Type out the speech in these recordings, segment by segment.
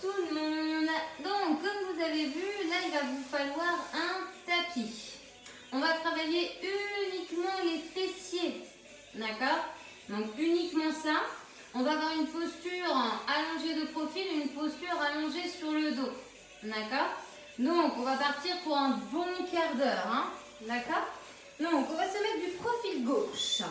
tout le monde. Donc, comme vous avez vu, là, il va vous falloir un tapis. On va travailler uniquement les fessiers, d'accord? Donc, uniquement ça. On va avoir une posture allongée de profil, une posture allongée sur le dos, d'accord? Donc, on va partir pour un bon quart d'heure, hein? D'accord? Donc, on va se mettre du profil gauche.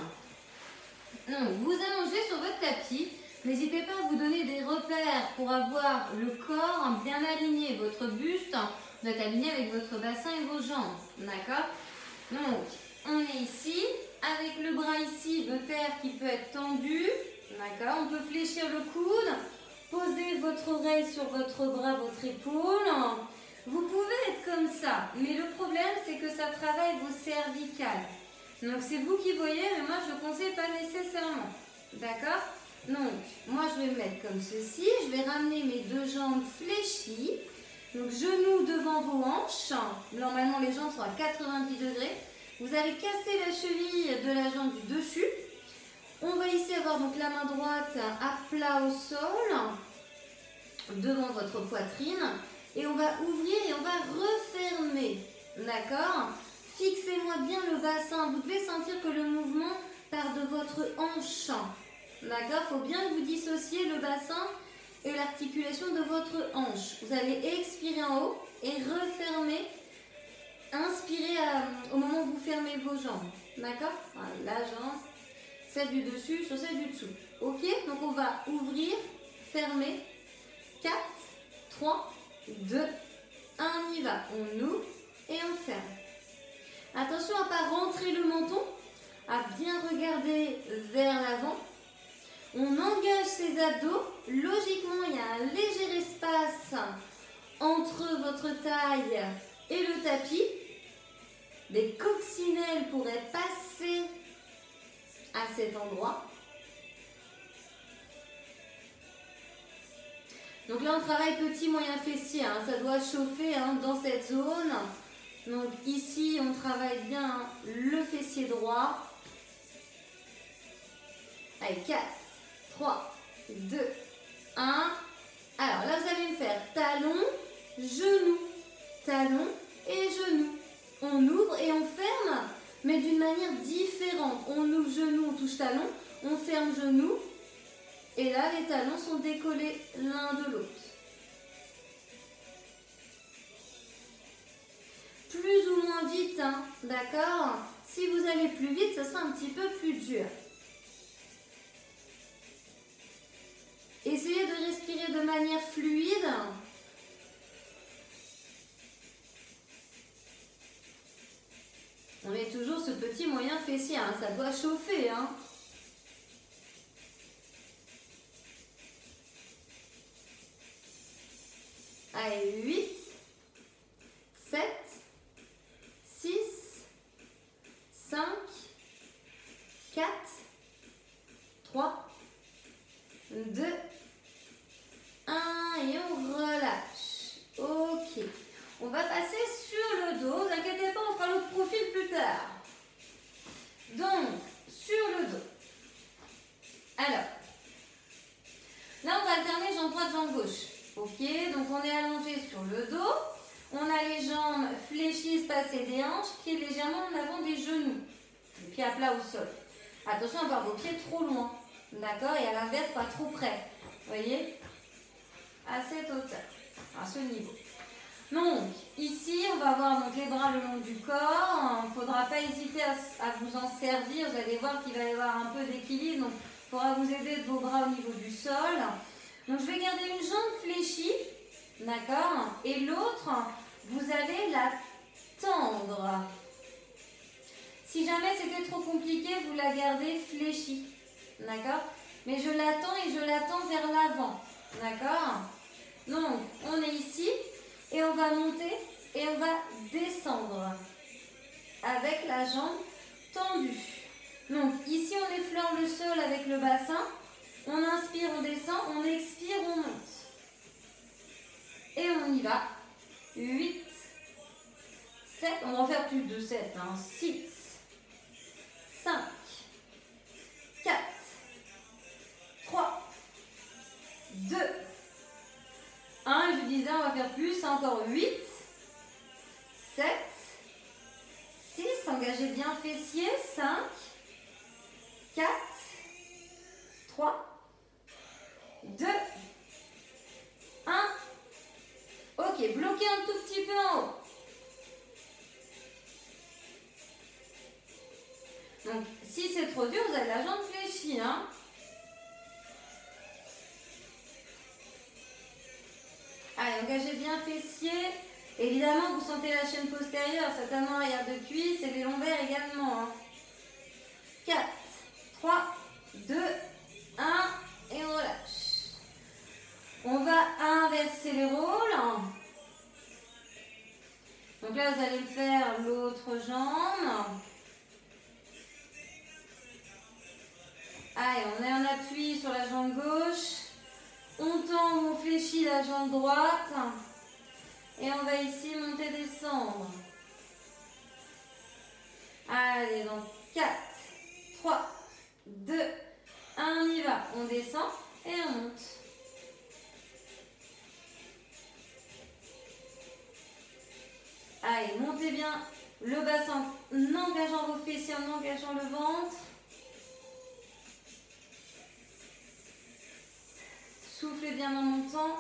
Donc, vous allongez sur votre tapis. N'hésitez pas à vous donner des repères pour avoir le corps bien aligné. Votre buste doit être aligné avec votre bassin et vos jambes. D'accord? Donc, on est ici, avec le bras ici de terre qui peut être tendu. D'accord? On peut fléchir le coude, poser votre oreille sur votre bras, votre épaule. Vous pouvez être comme ça, mais le problème, c'est que ça travaille vos cervicales. Donc, c'est vous qui voyez, mais moi, je ne conseille pas nécessairement. D'accord? Donc, moi, je vais me mettre comme ceci. Je vais ramener mes deux jambes fléchies. Donc, genoux devant vos hanches. Normalement, les jambes sont à 90 degrés. Vous allez casser la cheville de la jambe du dessus. On va ici avoir donc la main droite à plat au sol, devant votre poitrine. Et on va ouvrir et on va refermer. D'accord? Fixez-moi bien le bassin. Vous devez sentir que le mouvement part de votre hanche. D'accord? Il faut bien que vous dissociez le bassin et l'articulation de votre hanche. Vous allez expirer en haut et refermer. Inspirez au moment où vous fermez vos jambes. D'accord? Voilà, la jambe, celle du dessus sur celle du dessous. Ok? Donc on va ouvrir, fermer. 4, 3, 2, 1, on y va. On ouvre et on ferme. Attention à ne pas rentrer le menton, à bien regarder vers l'avant. On engage ses abdos. Logiquement, il y a un léger espace entre votre taille et le tapis. Des coccinelles pourraient passer à cet endroit. Donc là, on travaille petit, moyen fessier. Hein. Ça doit chauffer hein, dans cette zone. Donc ici, on travaille bien le fessier droit. Allez, 4, 3, 2, 1. Alors là, vous allez me faire talon, et genou. On ouvre et on ferme, mais d'une manière différente. On ouvre genou, on touche talon, on ferme genou. Et là, les talons sont décollés l'un de l'autre. Plus ou moins vite, hein, d'accord? Si vous allez plus vite, ce sera un petit peu plus dur. Essayez de respirer de manière fluide. On met toujours ce petit moyen fessier, hein, ça doit chauffer. Hein. Allez, 8, 7, 6, 5, 4, 3, 2, 1 et on relâche. Ok. On va passer sur le dos. Ne vous inquiétez pas, on fera l'autre profil plus tard. Donc, sur le dos. Alors, là on va alterner jambe droite, jambe gauche. Ok, donc on est allongé sur le dos. On a les jambes fléchies, espacées des hanches, qui est légèrement en avant des genoux. Les pieds à plat au sol. Attention à avoir vos pieds trop loin. D'accord? Et à l'inverse, pas trop près. Vous voyez? À cette hauteur, à ce niveau. Donc, ici, on va avoir donc, les bras le long du corps. Il ne faudra pas hésiter à vous en servir. Vous allez voir qu'il va y avoir un peu d'équilibre. Donc, il faudra vous aider de vos bras au niveau du sol. Donc, je vais garder une jambe fléchie. D'accord? Et l'autre, vous allez la tendre. Si jamais c'était trop compliqué, vous la gardez fléchie. D'accord? Mais je l'attends et je l'attends vers l'avant. D'accord? Donc, on est ici et on va monter et on va descendre avec la jambe tendue. Donc, ici, on effleure le sol avec le bassin. On inspire, on descend. On expire, on monte. Et on y va. 8, 7, on va en faire plus de 7. Hein. 6, 5, 4, 3, 2, faire plus. Encore 8, 7, 6. Engagez bien fessiers. 5, 4, 3, 2, 1. Ok, bloquez un tout petit peu en haut. Donc, si c'est trop dur, vous avez la jambe fléchie, hein. Allez, engagez bien fessiers. Évidemment, vous sentez la chaîne postérieure, certainement arrière de cuisse et les lombaires également. Hein. 4, 3, 2, 1 et on relâche. On va inverser les rôles. Donc là, vous allez faire l'autre jambe. Allez, on est en appui sur la jambe gauche. On tend ou on fléchit la jambe droite. Et on va ici monter, descendre. Allez, donc 4, 3, 2, 1, on y va. On descend et on monte. Allez, montez bien le bassin en engageant vos fessiers, en engageant le ventre. Soufflez bien en montant.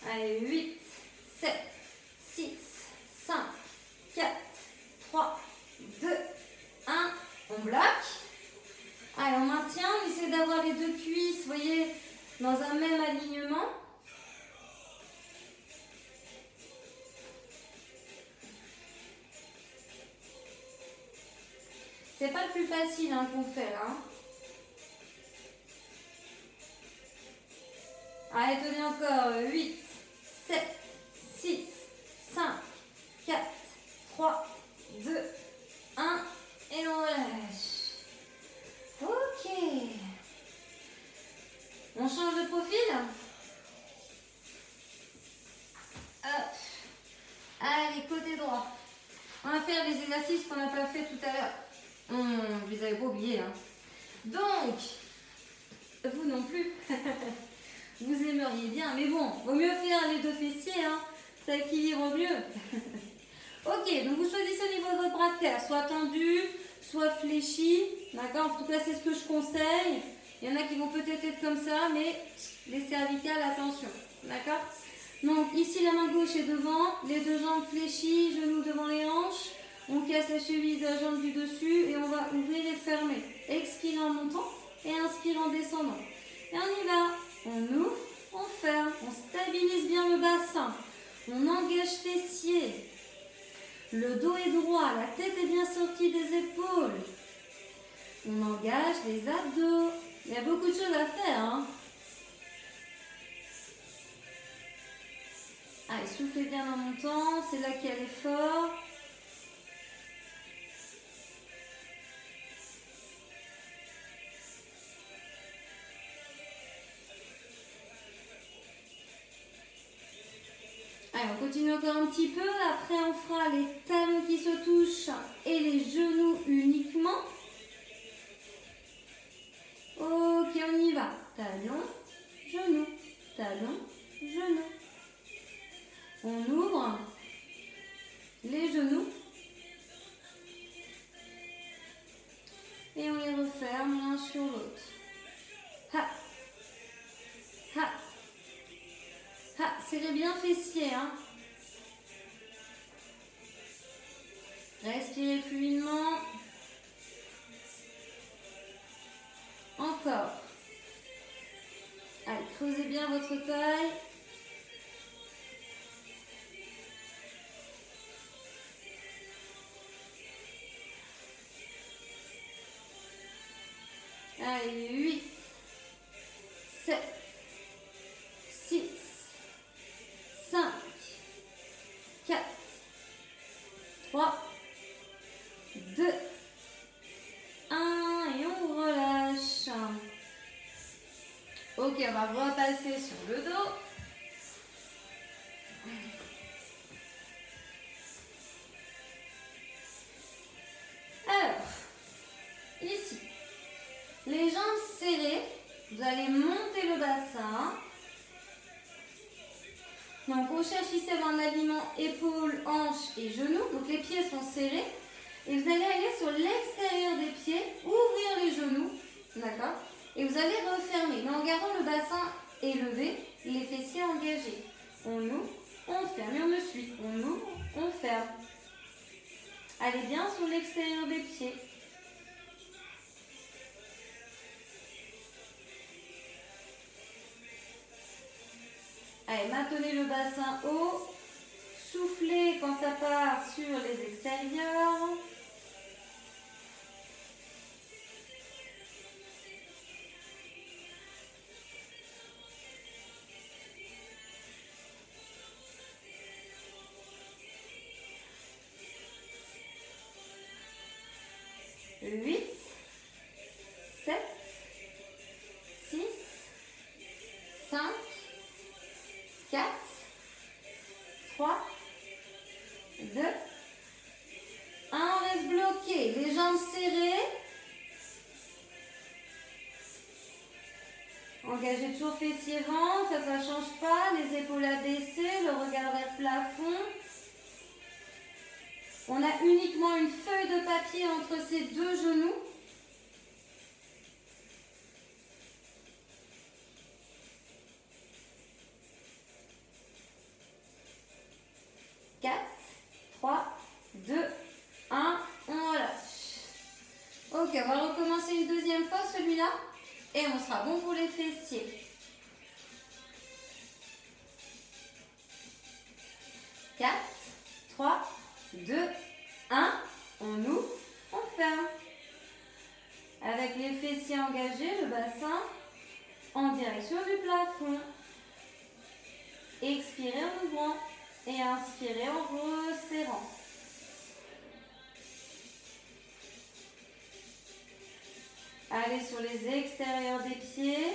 Allez, 8, 7, 6, 5, 4, 3, 2, 1. On bloque. Allez, on maintient. On essaie d'avoir les deux cuisses, vous voyez, dans un même alignement. C'est pas le plus facile hein, qu'on fait là. Allez, tenez encore. 8, 7, 6, 5, 4, 3, 2, 1. Et on relâche. Ok. On change de profil. Hop. Allez, côté droit. On va faire les exercices qu'on n'a pas fait tout à l'heure. Je les avais pas oubliés. Hein. Donc, vous non plus. Vous aimeriez bien, mais bon, vaut mieux faire les deux fessiers, hein. Ça équilibre mieux. Ok, donc vous choisissez au niveau de votre bras de terre, soit tendu, soit fléchi. D'accord? En tout cas, c'est ce que je conseille. Il y en a qui vont peut-être être comme ça, mais les cervicales, attention. D'accord? Donc ici, la main gauche est devant, les deux jambes fléchies, genoux devant les hanches. On casse la cheville de la jambe du dessus et on va ouvrir et fermer. Expire en montant et inspire en descendant. Et on y va. On ouvre, on ferme, on stabilise bien le bassin. On engage fessier. Le dos est droit, la tête est bien sortie des épaules. On engage les abdos. Il y a beaucoup de choses à faire. Hein. Allez, soufflez bien en montant. C'est là qu'il y a l'effort. Allez, on continue encore un petit peu. Après, on fera les talons qui se touchent et les genoux uniquement. Ok, on y va. Talon, genou, talon, genou. On ouvre les genoux et on les referme l'un sur l'autre. Ha, ha, ha. Serrez bien fessier, hein. Respirez fluidement. Encore. Allez, creusez bien votre taille. Allez, 8, 7, 6, 5, 4, 3, 2, 1 et on relâche. Ok, on va repasser sur le dos. Vous allez monter le bassin. Donc on cherche ici un alignement épaules, hanches et genoux. Donc les pieds sont serrés. Et vous allez aller sur l'extérieur des pieds, ouvrir les genoux. D'accord? Et vous allez refermer. Mais en gardant le bassin élevé, les fessiers engagés. On ouvre, on ferme. Et on me suit. On ouvre, on ferme. Allez bien sur l'extérieur des pieds. Allez, maintenez le bassin haut. Soufflez quand ça part sur les extérieurs. Huit, 7, 6, 5, 4, 3, 2, 1. On reste bloqué. Les jambes serrées. Engagez toujours fessiers ventre, ça ne change pas. Les épaules abaissées, le regard vers le plafond. On a uniquement une feuille de papier entre ces deux genoux. Quatre, 3, 2, 1, on relâche. Ok, on va recommencer une deuxième fois celui-là et on sera bon pour les fessiers. 4, 3, 2, 1, on ouvre, on ferme. Avec les fessiers engagés, le bassin en direction du plafond. Expirez en ouvrant et inspirez en resserrant. Allez sur les extérieurs des pieds.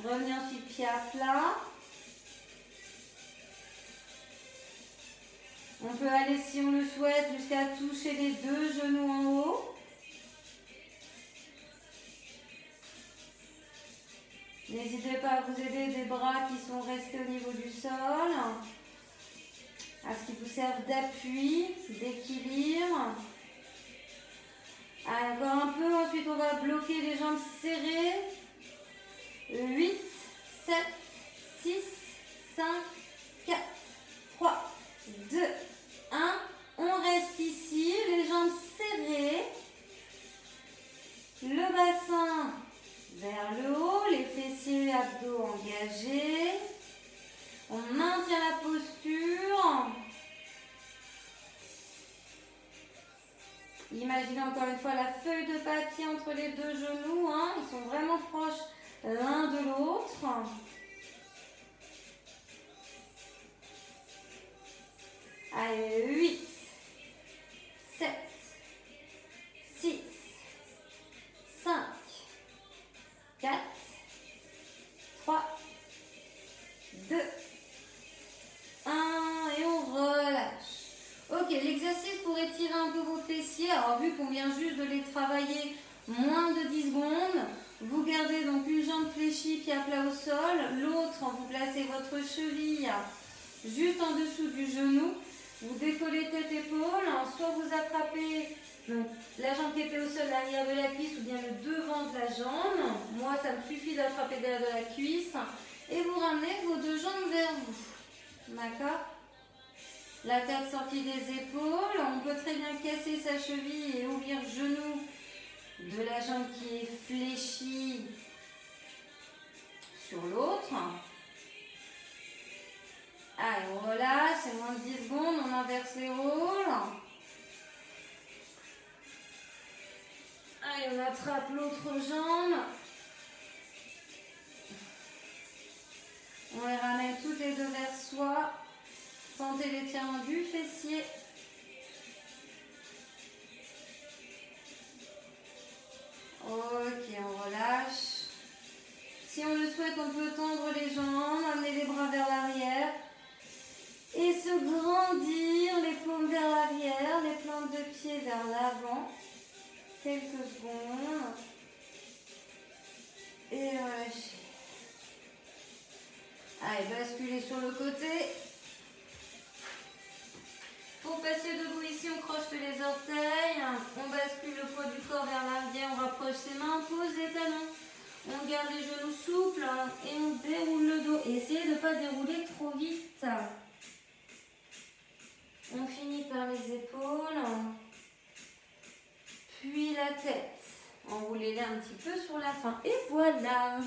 Revenez ensuite pied à plat. On peut aller, si on le souhaite, jusqu'à toucher les deux genoux en haut. N'hésitez pas à vous aider des bras qui sont restés au niveau du sol, à ce qu'ils vous servent d'appui, d'équilibre. Encore un peu, ensuite on va bloquer les jambes serrées. 8, 7, 6, 5, 4, 3, 2, 1. On reste ici, les jambes serrées. Le bassin vers le haut, les fessiers abdos engagés. On maintient la posture. Imaginez encore une fois la feuille de papier entre les deux genoux. Hein. Ils sont vraiment proches l'un de l'autre. Allez, 8, 7, 6, 5, 4, 3, 2, 1 et on relâche. Ok, l'exercice pour étirer un peu vos fessiers, alors vu qu'on vient juste de les travailler moins de 10 secondes, vous gardez donc une jambe fléchie, pied à plat au sol, l'autre, vous placez votre cheville juste en dessous du genou, vous décollez tête-épaule, soit vous attrapez donc, la jambe qui était au sol, l'arrière de la cuisse ou bien le devant de la jambe. Moi, ça me suffit d'attraper derrière de la cuisse et vous ramenez vos deux jambes vers vous. D'accord? La tête sortie des épaules, on peut très bien casser sa cheville et ouvrir le genou de la jambe qui est fléchie sur l'autre. Allez, on relâche, c'est moins de 10 secondes, on inverse les rôles. Allez, on attrape l'autre jambe. On les ramène toutes les deux vers soi. Sentez l'étirement du fessier. Ok, on relâche. Si on le souhaite, on peut tendre les jambes, amener les bras vers l'arrière et se grandir, les paumes vers l'arrière, les plantes de pied vers l'avant. Quelques secondes. Et relâcher. Allez, basculez sur le côté. Pour passer debout ici, on croche les orteils. On bascule le poids du corps vers l'arrière. On rapproche ses mains, on pose les talons. On garde les genoux souples et on déroule le dos. Et essayez de ne pas dérouler trop vite. On finit par les épaules. Puis la tête. Enroulez-la un petit peu sur la fin. Et voilà!